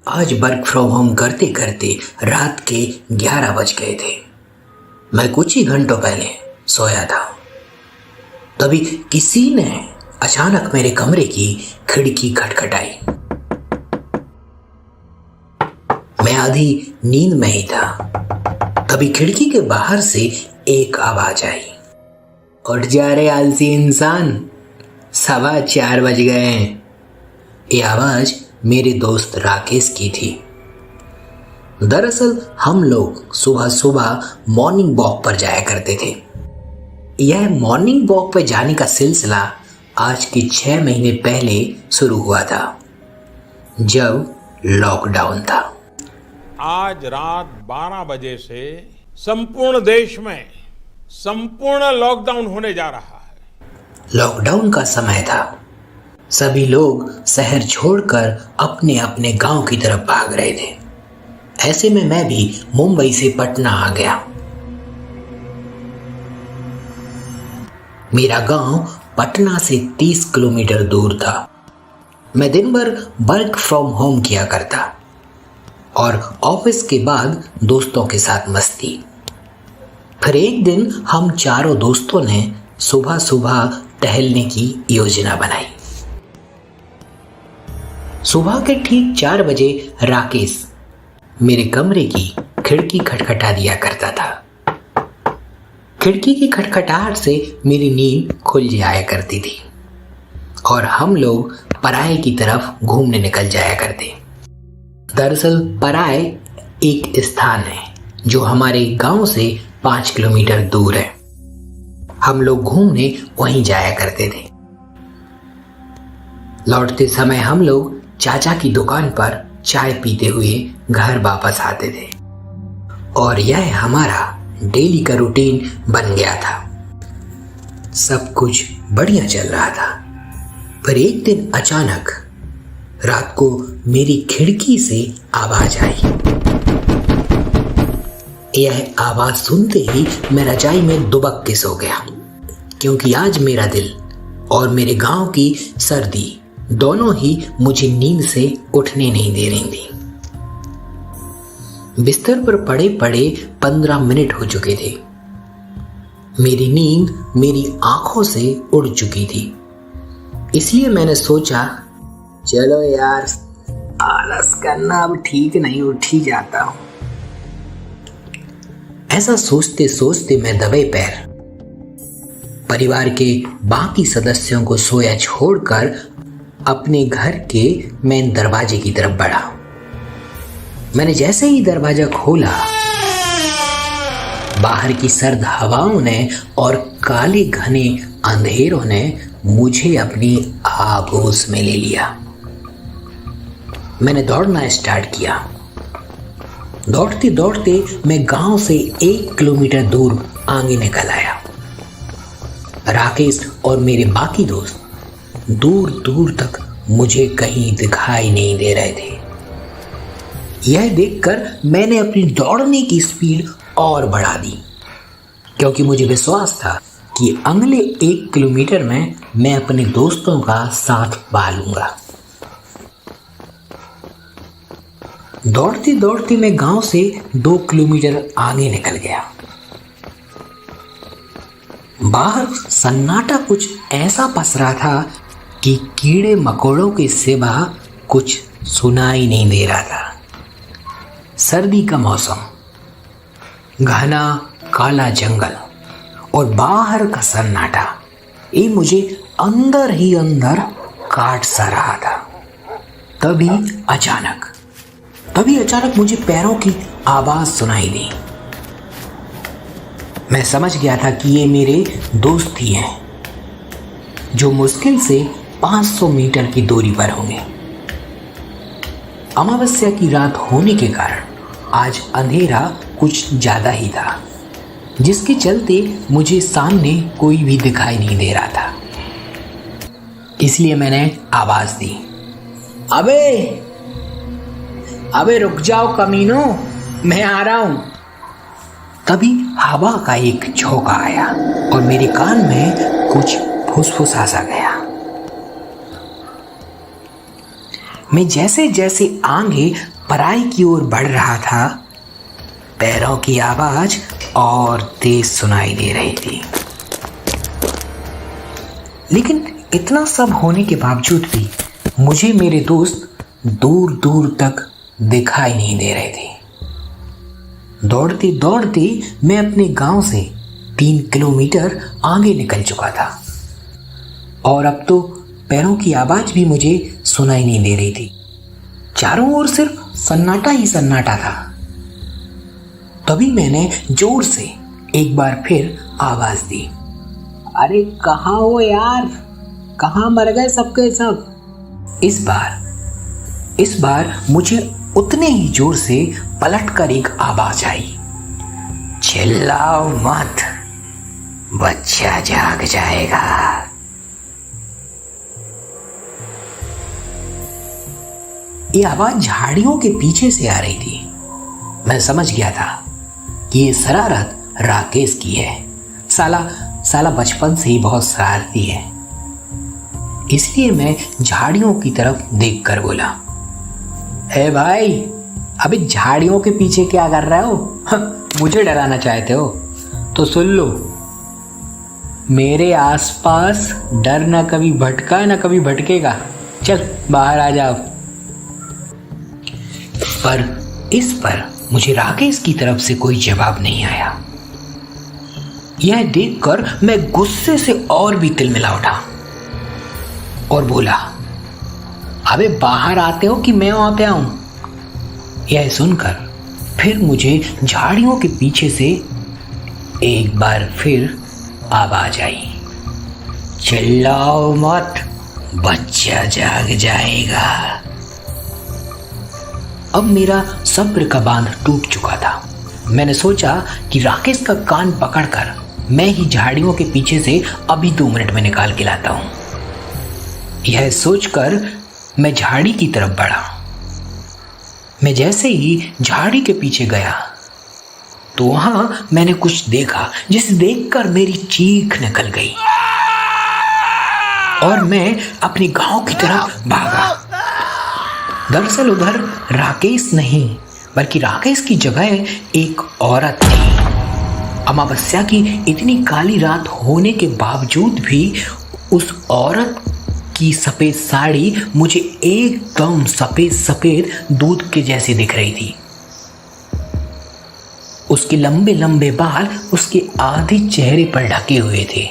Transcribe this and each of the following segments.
आज work from home करते करते रात के 11 बज गए थे। मैं कुछ ही घंटों पहले सोया था। तभी किसी ने अचानक मेरे कमरे की खिड़की खटखटाई। मैं आधी नींद में ही था। तभी खिड़की के बाहर से एक आवाज आई, उठ जा रे आलसी इंसान, 4:15 बज गए हैं। ये आवाज मेरे दोस्त राकेश की थी। दरअसल हम लोग सुबह सुबह मॉर्निंग वॉक पर जाया करते थे। यह मॉर्निंग वॉक पर जाने का सिलसिला आज के 6 महीने पहले शुरू हुआ था, जब लॉकडाउन था। आज रात 12 बजे से संपूर्ण देश में संपूर्ण लॉकडाउन होने जा रहा है। लॉकडाउन का समय था। सभी लोग शहर छोड़कर अपने अपने गांव की तरफ भाग रहे थे। ऐसे में मैं भी मुंबई से पटना आ गया। मेरा गांव पटना से 30 किलोमीटर दूर था। मैं दिन भर वर्क फ्रॉम होम किया करता और ऑफिस के बाद दोस्तों के साथ मस्ती। फिर एक दिन हम चारों दोस्तों ने सुबह सुबह टहलने की योजना बनाई। सुबह के ठीक 4 बजे राकेश मेरे कमरे की खिड़की खटखटा दिया करता था। खिड़की की खटखटाहट से मेरी नींद खुल जाया करती थी और हम लोग पराए की तरफ घूमने निकल जाया करते। दरअसल पराए एक स्थान है जो हमारे गांव से 5 किलोमीटर दूर है। हम लोग घूमने वहीं जाया करते थे। लौटते समय हम लोग चाचा की दुकान पर चाय पीते हुए घर वापस आते थे और यह हमारा डेली का रूटीन बन गया था। सब कुछ बढ़िया चल रहा था। फिर एक दिन अचानक रात को मेरी खिड़की से आवाज आई। यह आवाज सुनते ही मैं रजाई में दुबक के सो गया, क्योंकि आज मेरा दिल और मेरे गांव की सर्दी दोनों ही मुझे नींद से उठने नहीं दे रही थी। बिस्तर पर पड़े पड़े 15 मिनट हो चुके थे। मेरी नींद मेरी आंखों से उड़ चुकी थी। इसलिए मैंने सोचा, चलो यार, आलस करना अब ठीक नहीं, उठ ही जाता हूं। ऐसा सोचते सोचते मैं दबे पैर परिवार के बाकी सदस्यों को सोया छोड़कर अपने घर के मेन दरवाजे की तरफ बढ़ा। मैंने जैसे ही दरवाजा खोला, बाहर की सर्द हवाओं ने और काले घने अंधेरों ने मुझे अपनी आगोश में ले लिया। मैंने दौड़ना स्टार्ट किया। दौड़ते दौड़ते मैं गांव से 1 किलोमीटर दूर आगे निकल आया। राकेश और मेरे बाकी दोस्त दूर दूर तक मुझे कहीं दिखाई नहीं दे रहे थे। यह देखकर मैंने अपनी दौड़ने की स्पीड और बढ़ा दी, क्योंकि मुझे विश्वास था कि अगले 1 किलोमीटर में मैं अपने दोस्तों का साथ पा लूंगा। दौड़ते दौड़ते मैं गांव से 2 किलोमीटर आगे निकल गया। बाहर सन्नाटा कुछ ऐसा पसरा था कि कीड़े मकोड़ों के सिवा कुछ सुनाई नहीं दे रहा था। सर्दी का मौसम, घना काला जंगल और बाहर का सन्नाटा, ये मुझे अंदर ही अंदर काट सा रहा था। तभी अचानक मुझे पैरों की आवाज सुनाई दी। मैं समझ गया था कि ये मेरे दोस्त ही हैं, जो मुश्किल से 500 मीटर की दूरी पर होंगे। अमावस्या की रात होने के कारण आज अंधेरा कुछ ज्यादा ही था, जिसके चलते मुझे सामने कोई भी दिखाई नहीं दे रहा था। इसलिए मैंने आवाज दी, अबे रुक जाओ कमीनो, मैं आ रहा हूं। तभी हवा का एक झोंका आया और मेरे कान में कुछ फुसफुसा सा गया। मैं जैसे जैसे आगे पराई की ओर बढ़ रहा था, पैरों की आवाज और तेज सुनाई दे रही थी। लेकिन इतना सब होने के बावजूद भी मुझे मेरे दोस्त दूर दूर तक दिखाई नहीं दे रहे थे। दौड़ते दौड़ते मैं अपने गांव से 3 किलोमीटर आगे निकल चुका था और अब तो पैरों की आवाज भी मुझे सुनाई नहीं दे रही थी। चारों ओर सिर्फ सन्नाटा ही सन्नाटा था। तभी मैंने जोर से एक बार फिर आवाज दी, अरे कहाँ हो यार, कहाँ मर गए सबके सब। इस बार मुझे उतने ही जोर से पलटकर एक आवाज आई, चिल्लाओ मत, बच्चा जाग जाएगा। ये आवाज झाड़ियों के पीछे से आ रही थी। मैं समझ गया था कि ये शरारत राकेश की है। साला बचपन से ही बहुत शरारती है। इसलिए मैं झाड़ियों की तरफ देखकर बोला, ए भाई, अबे झाड़ियों के पीछे क्या कर रहे हो? मुझे डराना चाहते हो तो सुन लो, मेरे आसपास डर न कभी भटका न कभी भटकेगा। चल बाहर आ जाओ। पर इस पर मुझे राकेश की तरफ से कोई जवाब नहीं आया। यह देखकर मैं गुस्से से और भी तिलमिला उठा और बोला, अबे बाहर आते हो कि मैं वहां पे आऊं? यह सुनकर फिर मुझे झाड़ियों के पीछे से एक बार फिर आवाज आई, चिल्लाओ मत, बच्चा जाग जाएगा। अब मेरा सब्र का बांध टूट चुका था। मैंने सोचा कि राकेश का कान पकड़कर मैं ही झाड़ियों के पीछे से अभी 2 मिनट में निकाल के लाता हूं। यह सोचकर मैं झाड़ी की तरफ बढ़ा। मैं जैसे ही झाड़ी के पीछे गया तो वहां मैंने कुछ देखा जिसे देखकर मेरी चीख निकल गई और मैं अपने गांव की तरफ भागा। दरअसल उधर राकेश नहीं बल्कि राकेश की जगह एक औरत थी। अमावस्या की इतनी काली रात होने के बावजूद भी उस औरत की सफेद साड़ी मुझे एकदम सफेद सफेद दूध के जैसी दिख रही थी। उसके लंबे लंबे बाल उसके आधे चेहरे पर ढके हुए थे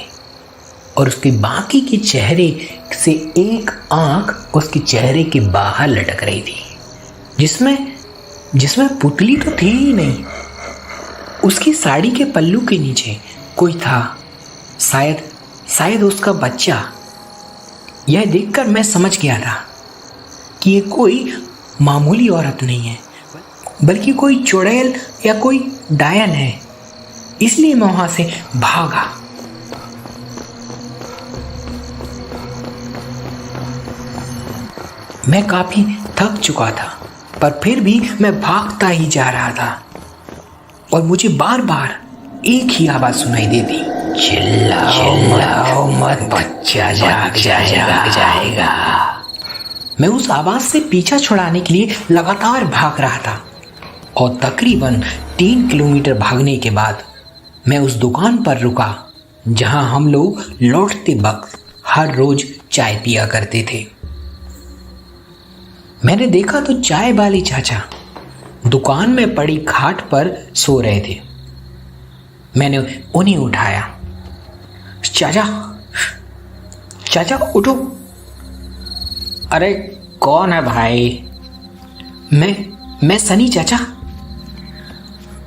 और उसके बाकी के चेहरे से एक आंख उसके चेहरे के बाहर लटक रही थी, जिसमें पुतली तो थी ही नहीं। उसकी साड़ी के पल्लू के नीचे कोई था, शायद उसका बच्चा। यह देखकर मैं समझ गया था कि ये कोई मामूली औरत नहीं है बल्कि कोई चुड़ैल या कोई डायन है। इसलिए मैं वहां से भागा। मैं काफी थक चुका था पर फिर भी मैं भागता ही जा रहा था और मुझे बार बार एक ही आवाज सुनाई देती, चिल्लाओ मत, बच्चा जाग जाएगा। मैं उस आवाज से पीछा छुड़ाने के लिए लगातार भाग रहा था और तकरीबन 3 किलोमीटर भागने के बाद मैं उस दुकान पर रुका जहां हम लोग लौटते वक्त हर रोज चाय पिया करते थे। मैंने देखा तो चाय वाले चाचा दुकान में पड़ी खाट पर सो रहे थे। मैंने उन्हें उठाया, चाचा उठो। अरे कौन है भाई? मैं सनी चाचा।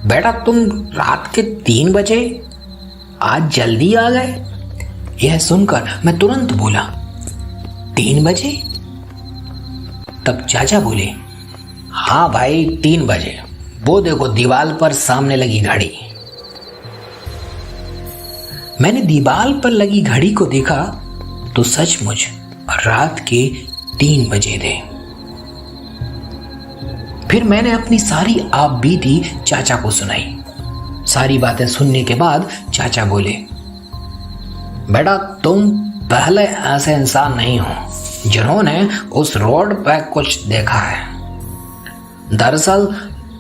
बेटा तुम रात के 3 बजे आज जल्दी आ गए? यह सुनकर मैं तुरंत बोला, 3 बजे? तब चाचा बोले, हाँ भाई 3 बजे, वो देखो दीवार पर सामने लगी घड़ी। मैंने दीवार पर लगी घड़ी को देखा तो सचमुच रात के 3 बजे थे। फिर मैंने अपनी सारी आप बीती चाचा को सुनाई। सारी बातें सुनने के बाद चाचा बोले, बेटा तुम पहले ऐसे इंसान नहीं हो जिन्होंने उस रोड पर कुछ देखा है। दरअसल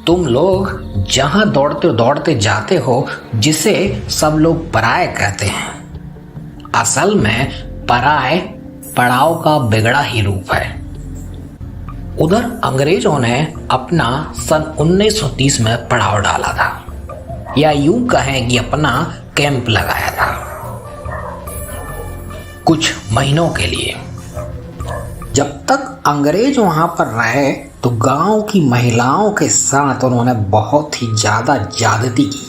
तुम लोग जहां दौड़ते दौड़ते जाते हो, जिसे सब लोग पराय कहते हैं, असल में पराय पड़ाव का बिगड़ा ही रूप है। उधर अंग्रेजों ने अपना सन 1930 में पड़ाव डाला था, या यूं कहें कि अपना कैंप लगाया था कुछ महीनों के लिए। जब तक अंग्रेज वहां पर रहे तो गांव की महिलाओं के साथ उन्होंने बहुत ही ज्यादा ज्यादती की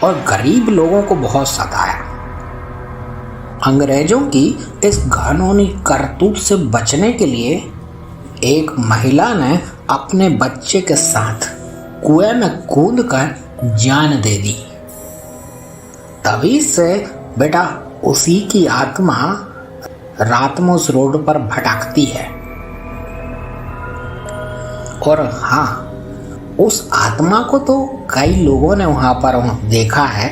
और गरीब लोगों को बहुत सताया। अंग्रेजों की इस घिनौनी करतूत से बचने के लिए एक महिला ने अपने बच्चे के साथ कुएं में कूदकर जान दे दी। तभी से बेटा उसी की आत्मा रात में उस रोड पर भटकती है। और हाँ, उस आत्मा को तो कई लोगों ने वहां पर देखा है,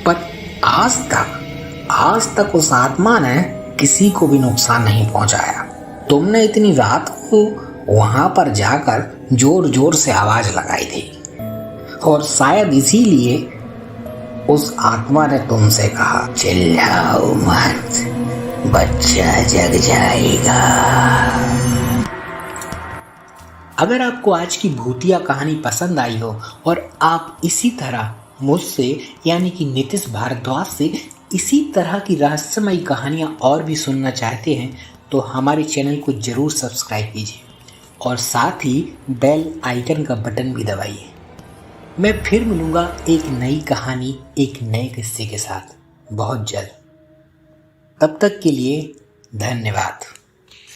पर आज तक उस आत्मा ने किसी को भी नुकसान नहीं पहुंचाया। तुमने इतनी रात को वहां पर जाकर जोर जोर से आवाज लगाई थी और शायद इसीलिए उस आत्मा ने तुमसे कहा, चिल्लाओ मत, बच्चा जग जाएगा। अगर आपको आज की भूतिया कहानी पसंद आई हो और आप इसी तरह मुझसे यानी कि नीतीश भारद्वाज से इसी तरह की रहस्यमयी कहानियाँ और भी सुनना चाहते हैं तो हमारे चैनल को ज़रूर सब्सक्राइब कीजिए और साथ ही बेल आइकन का बटन भी दबाइए। मैं फिर मिलूँगा एक नई कहानी, एक नए किस्से के साथ बहुत जल्द। तब तक के लिए धन्यवाद।